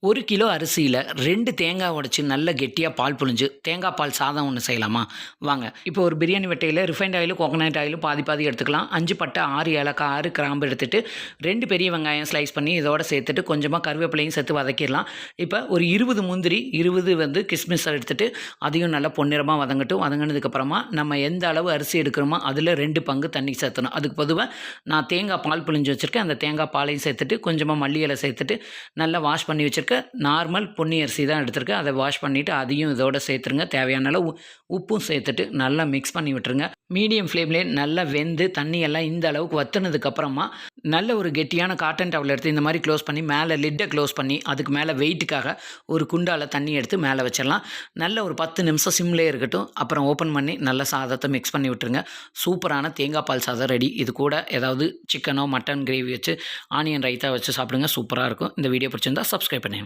1 kilo அரிசியில 2 தேங்காய் உடைச்சு நல்ல கெட்டியா பால் புழிஞ்சு, தேங்காய் பால் சாதம் ஒண்ணு செய்யலாமா? வாங்க. இப்போ ஒரு பிரியாணி வட்டையில ரிஃபைண்ட் ஆயிலும், கோகனட் ஆயிலும் பாதி பாதி எடுத்துக்கலாம். 5 பட்டை, 6 ஏலக்காய், 6 கிராம்பு எடுத்துட்டு 2 பெரிய வெங்காயம் ஸ்லைஸ் பண்ணி இதோட சேர்த்துட்டு கொஞ்சமா கருவேப்பிலையும் சேர்த்து வதக்கிடலாம். இப்போ ஒரு 20 முந்திரி, 20 கிஸ்மிஸ் எடுத்துட்டு அதையும் நல்லா பொன்னிறமா வதங்கட்டும். வதங்கினதுக்கப்புறமா நம்ம எந்த அளவு அரிசி எடுக்கிறோமோ அதில் 2 பங்கு தண்ணி சேர்த்தணும். அதுக்கு பொதுவா நான் தேங்காய் பால் புழிஞ்சு வச்சுருக்கேன். அந்த தேங்காய் பாலையும் சேர்த்துட்டு கொஞ்சமா மல்லி இலை சேர்த்துட்டு நல்லா வாஷ் பண்ணி வச்சிருக்கேன். நார்மல் பொன்னி அரிசி தான் எடுத்திருக்கேன். அதை வாஷ் பண்ணிவிட்டு அதையும் இதோட சேர்த்துருங்க. தேவையான அளவு உப்பும் சேர்த்துட்டு நல்லா மிக்ஸ் பண்ணி விட்டுருங்க. மீடியம் ஃப்ளேம்லேயே நல்லா வெந்து தண்ணியெல்லாம் இந்த அளவுக்கு வற்றினதுக்கப்புறமா நல்ல ஒரு கெட்டியான காட்டன் டவல் எடுத்து இந்த மாதிரி க்ளோஸ் பண்ணி மேலே லிட்டை க்ளோஸ் பண்ணி அதுக்கு மேலே வெயிட்டுக்காக ஒரு குண்டால தண்ணி எடுத்து மேலே வச்சிடலாம். நல்ல ஒரு 10 நிமிஷம் சிம்லேயே இருக்கட்டும். அப்புறம் ஓப்பன் பண்ணி நல்லா சாதத்தை மிக்ஸ் பண்ணி விட்டுருங்க. சூப்பரான தேங்காய் பால் சாதம் ரெடி. இது கூட ஏதாவது சிக்கனோ மட்டன் கிரேவி வச்சு ஆனியன் ரைத்தா வச்சு சாப்பிடுங்க. சூப்பராக இருக்கும். இந்த வீடியோ பிடிச்சிருந்தா சப்ஸ்கிரைப் பண்ணுங்க.